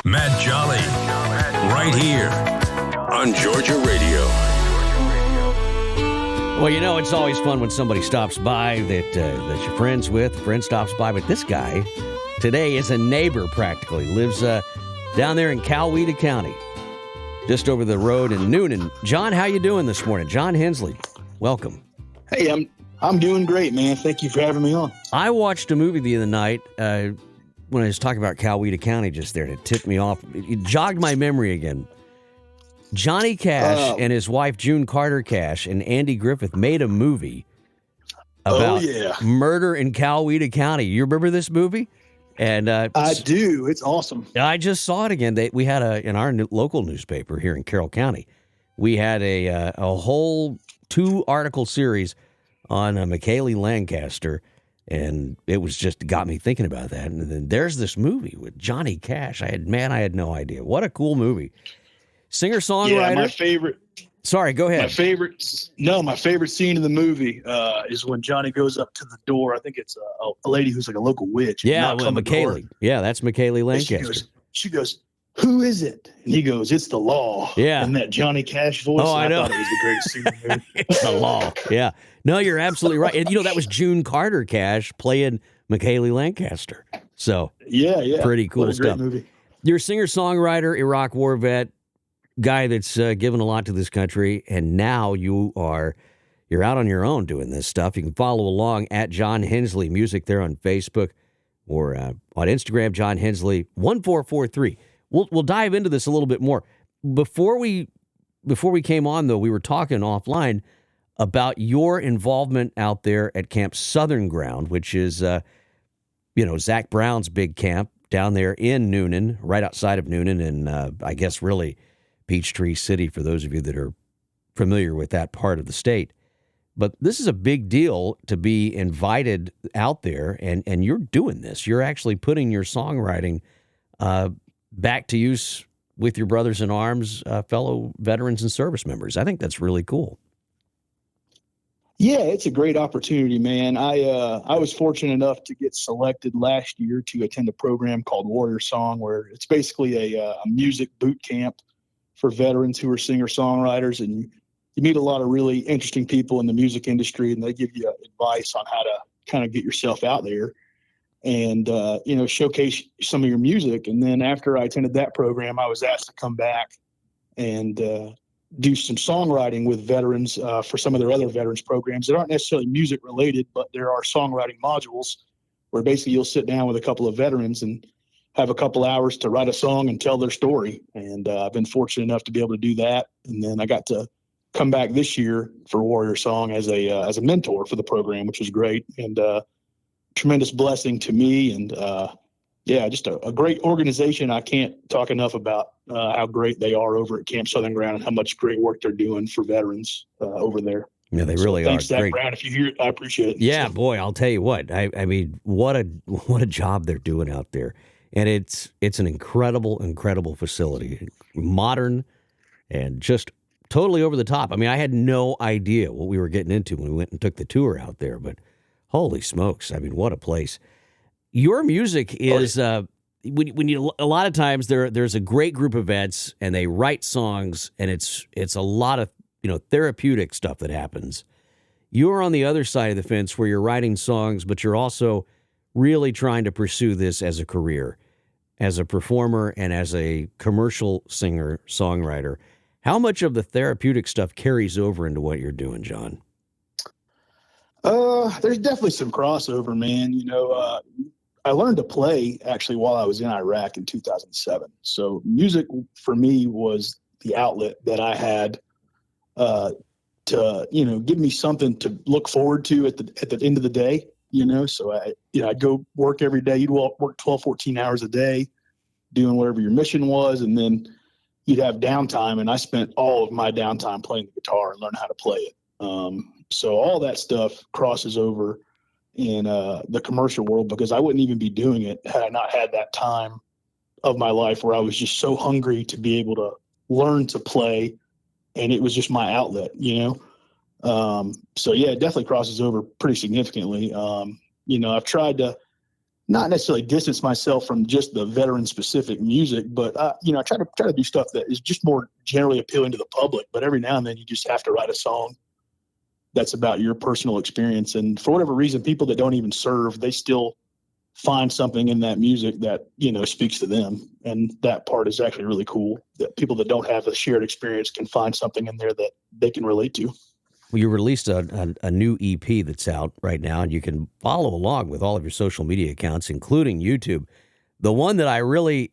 Matt Jolley, right here on Georgia Radio. Well, you know, it's always fun when somebody stops by that you're friends with. A friend stops by, but this guy today is a neighbor practically. Lives down there in Coweta County, just over the road in Noonan. John, how you doing this morning? John Hensley, welcome. Hey, I'm doing great, man. Thank you for having me on. I watched a movie the other night when I was talking about Coweta County just there, and it tipped me off. It jogged my memory again. Johnny Cash and his wife, June Carter Cash, and Andy Griffith made a movie about murder in Coweta County. You remember this movie? And I do. It's awesome. I just saw it again. We had in our local newspaper here in Carroll County, we had a whole 2-article series on McKaylee Lancaster, and it was just got me thinking about that. And then there's this movie with Johnny Cash. I had no idea. What a cool movie. Singer-songwriter. Yeah, my favorite. Sorry, go ahead. My favorite scene in the movie is when Johnny goes up to the door. I think it's a lady who's like a local witch. Yeah, well, McKaylee. Yeah, that's McKaylee Lancaster. She goes, "Who is it?" And he goes, "It's the law." Yeah. And that Johnny Cash voice. Oh, I know. thought it was a great scene in the movie. It's the law. Yeah. No, you're absolutely right. And, that was June Carter Cash playing McKaylee Lancaster. So, yeah. Pretty cool what a stuff. Great movie. You're a singer-songwriter, Iraq War vet, guy that's given a lot to this country, and now you're out on your own doing this stuff. You can follow along at John Hensley Music there on Facebook or on Instagram, John Hensley 1443. We'll dive into this a little bit more. Before we came on, though, we were talking offline about your involvement out there at Camp Southern Ground, which is Zach Brown's big camp down there in Noonan, right outside of Noonan, and I guess really Peachtree City, for those of you that are familiar with that part of the state. But this is a big deal to be invited out there, and you're doing this. You're actually putting your songwriting back to use with your brothers in arms, fellow veterans and service members. I think that's really cool. Yeah, it's a great opportunity, man. I was fortunate enough to get selected last year to attend a program called Warrior Song, where it's basically a music boot camp for veterans who are singer-songwriters, and you meet a lot of really interesting people in the music industry, and they give you advice on how to kind of get yourself out there and, showcase some of your music. And then after I attended that program, I was asked to come back and do some songwriting with veterans for some of their other veterans programs that aren't necessarily music related, but there are songwriting modules where basically you'll sit down with a couple of veterans and have a couple hours to write a song and tell their story. And I've been fortunate enough to be able to do that. And then I got to come back this year for Warrior Song as a mentor for the program, which was great and tremendous blessing to me. And just a great organization. I can't talk enough about how great they are over at Camp Southern Ground and how much great work they're doing for veterans over there. Yeah, they really thanks, are. Zach Great. Brown. If you hear it, I appreciate it. Yeah, boy, I'll tell you what. I mean, what a job they're doing out there. And it's an incredible facility. Modern and just totally over the top. I mean, I had no idea what we were getting into when we went and took the tour out there, but holy smokes. I mean, what a place. Your music is when you a lot of times there's a great group of vets and they write songs, and it's a lot of therapeutic stuff that happens. You're on the other side of the fence where you're writing songs, but you're also really trying to pursue this as a career, as a performer and as a commercial singer songwriter. How much of the therapeutic stuff carries over into what you're doing, John? There's definitely some crossover, man. I learned to play actually while I was in Iraq in 2007. So music for me was the outlet that I had to give me something to look forward to at the end of the day. So I'd go work every day. You'd work 12, 14 hours a day doing whatever your mission was. And then you'd have downtime. And I spent all of my downtime playing the guitar and learning how to play it. So all that stuff crosses over in the commercial world, because I wouldn't even be doing it had I not had that time of my life where I was just so hungry to be able to learn to play. And it was just my outlet, So yeah, it definitely crosses over pretty significantly. I've tried to not necessarily distance myself from just the veteran specific music, but I try to do stuff that is just more generally appealing to the public. But every now and then you just have to write a song that's about your personal experience. And for whatever reason, people that don't even serve, they still find something in that music that, speaks to them. And that part is actually really cool, that people that don't have a shared experience can find something in there that they can relate to. Well, you released a new EP that's out right now, and you can follow along with all of your social media accounts, including YouTube. The one that I really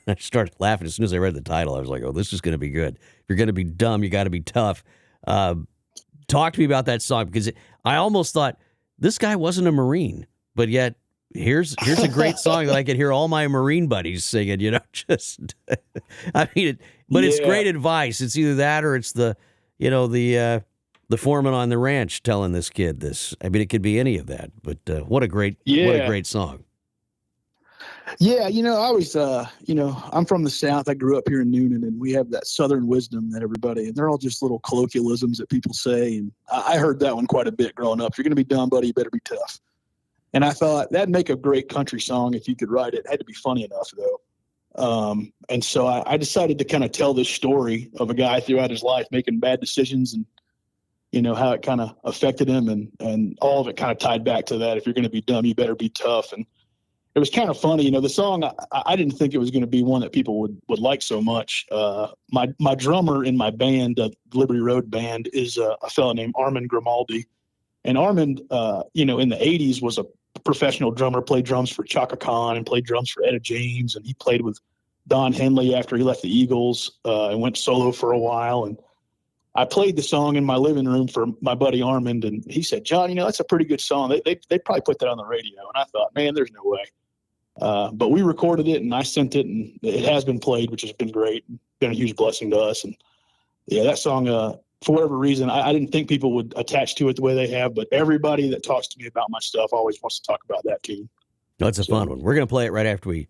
I started laughing as soon as I read the title. I was like, oh, this is going to be good. If you're going to be dumb, you got to be tough. Talk to me about that song, because I almost thought this guy wasn't a Marine, but yet here's a great song that I could hear all my Marine buddies singing, just, I mean, It's great advice. It's either that or it's the foreman on the ranch telling this kid this. I mean, it could be any of that, but what a great song. Yeah, I always, I'm from the South. I grew up here in Noonan, and we have that Southern wisdom that everybody, and they're all just little colloquialisms that people say. And I heard that one quite a bit growing up. If you're going to be dumb, buddy, you better be tough. And I thought that'd make a great country song if you could write it. It had to be funny enough, though. And so I decided to kind of tell this story of a guy throughout his life making bad decisions, and how it kind of affected him, and all of it kind of tied back to that. If you're going to be dumb, you better be tough. And it was kind of funny, the song. I didn't think it was going to be one that people would like so much. My drummer in my band, Liberty Road Band, is a fellow named Armand Grimaldi, and Armand, in the '80s was a professional drummer, played drums for Chaka Khan and played drums for Etta James, and he played with Don Henley after he left the Eagles and went solo for a while. And I played the song in my living room for my buddy Armand, and he said, "John, that's a pretty good song. They probably put that on the radio." And I thought, man, there's no way. But we recorded it, and I sent it, and it has been played, which has been great. Been a huge blessing to us. And yeah, that song, for whatever reason, I didn't think people would attach to it the way they have, but everybody that talks to me about my stuff always wants to talk about that tune. No, it's a fun one. We're going to play it right after we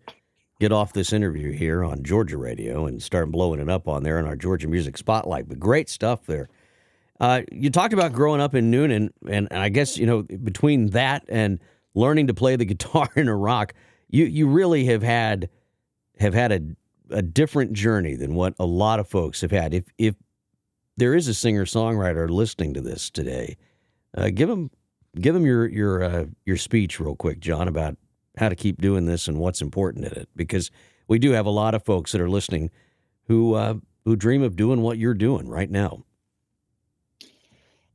get off this interview here on Georgia Radio and start blowing it up on there in our Georgia Music Spotlight. But great stuff there. You talked about growing up in Noonan, and I guess, between that and learning to play the guitar in Iraq, you really have had a different journey than what a lot of folks have had. If there is a singer-songwriter listening to this today, give them your speech real quick, John, about how to keep doing this and what's important in it, because we do have a lot of folks that are listening who dream of doing what you're doing right now.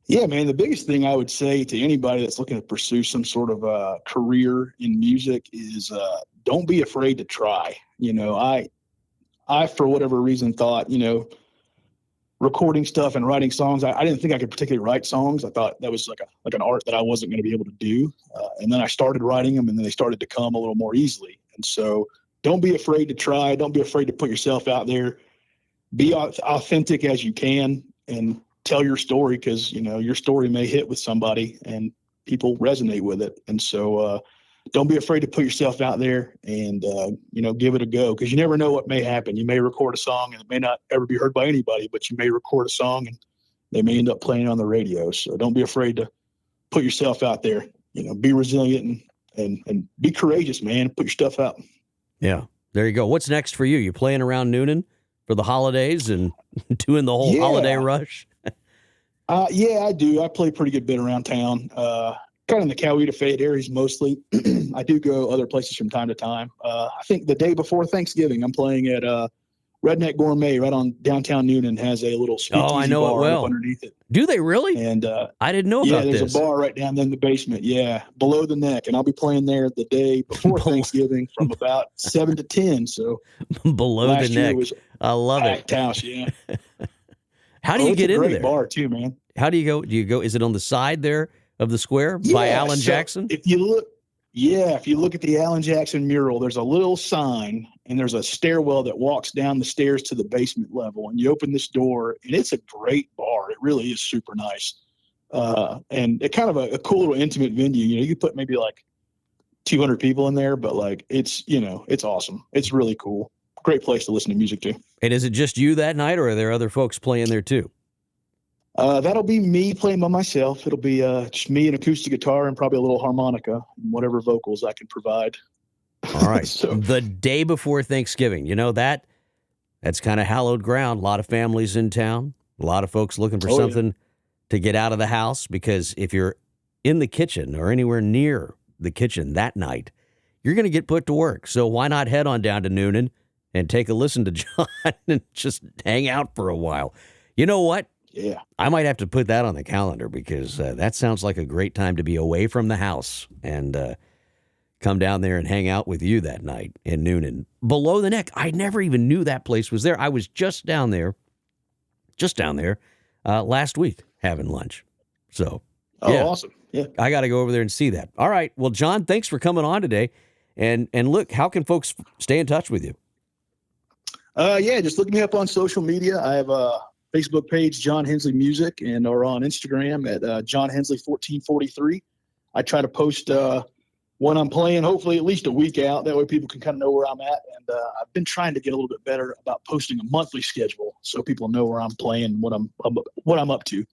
Yeah, man, the biggest thing I would say to anybody that's looking to pursue some sort of a career in music is don't be afraid to try. I for whatever reason thought, recording stuff and writing songs, I didn't think I could particularly write songs. I thought that was like an art that I wasn't going to be able to do. And then I started writing them, and then they started to come a little more easily. And so don't be afraid to try. Don't be afraid to put yourself out there. Be authentic as you can, and tell your story, because, your story may hit with somebody and people resonate with it. And so don't be afraid to put yourself out there and, give it a go, because you never know what may happen. You may record a song and it may not ever be heard by anybody, but you may record a song and they may end up playing on the radio. So don't be afraid to put yourself out there, be resilient and be courageous, man. Put your stuff out. Yeah, there you go. What's next for you? You playing around Noonan for the holidays and doing the whole holiday rush? Yeah, I do. I play a pretty good bit around town, kind of in the Coweta Fayette areas mostly. I do go other places from time to time. I think the day before Thanksgiving, I'm playing at Redneck Gourmet right on downtown Noonan. Has a little speakeasy I know bar it well. up underneath it. Do they really? And I didn't know about this. Yeah, there's a bar right down there in the basement. Yeah, below the neck, and I'll be playing there the day before Thanksgiving from about 7 to 10. So below the neck, I love it. House, yeah. How do you get into there? Great bar too, man. How do you go? Do you go? Is it on the side there of the square by Alan Jackson? If you look at the Alan Jackson mural, there's a little sign, and there's a stairwell that walks down the stairs to the basement level. And you open this door, and it's a great bar. It really is super nice. And it kind of a cool little intimate venue. You could put maybe like 200 people in there, but like it's awesome. It's really cool. Great place to listen to music to. And is it just you that night, or are there other folks playing there too? That'll be me playing by myself. It'll be just me and acoustic guitar and probably a little harmonica and whatever vocals I can provide. All right. So, The day before Thanksgiving, that's kind of hallowed ground. A lot of families in town, a lot of folks looking for something to get out of the house, because if you're in the kitchen or anywhere near the kitchen that night, you're going to get put to work. So why not head on down to Noonan and take a listen to John and just hang out for a while? You know what? Yeah. I might have to put that on the calendar, because that sounds like a great time to be away from the house and come down there and hang out with you that night in Noonan. Below the Neck, I never even knew that place was there. I was just down there last week having lunch. So, yeah. Awesome. Yeah. I got to go over there and see that. All right. Well, John, thanks for coming on today. And look, how can folks stay in touch with you? Just look me up on social media. I have a Facebook page, John Hensley Music, and or on Instagram at John Hensley 1443. I try to post when I'm playing, hopefully at least a week out. That way people can kind of know where I'm at. And I've been trying to get a little bit better about posting a monthly schedule so people know where I'm playing, what I'm up to.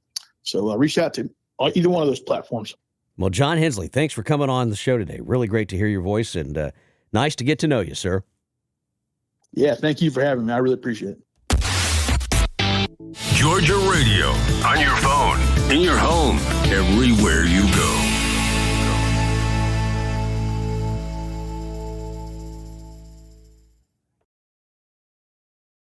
So reach out to either one of those platforms. Well, John Hensley, thanks for coming on the show today. Really great to hear your voice, and nice to get to know you, sir. Yeah, thank you for having me. I really appreciate it. Georgia Radio, on your phone, in your home, everywhere you go.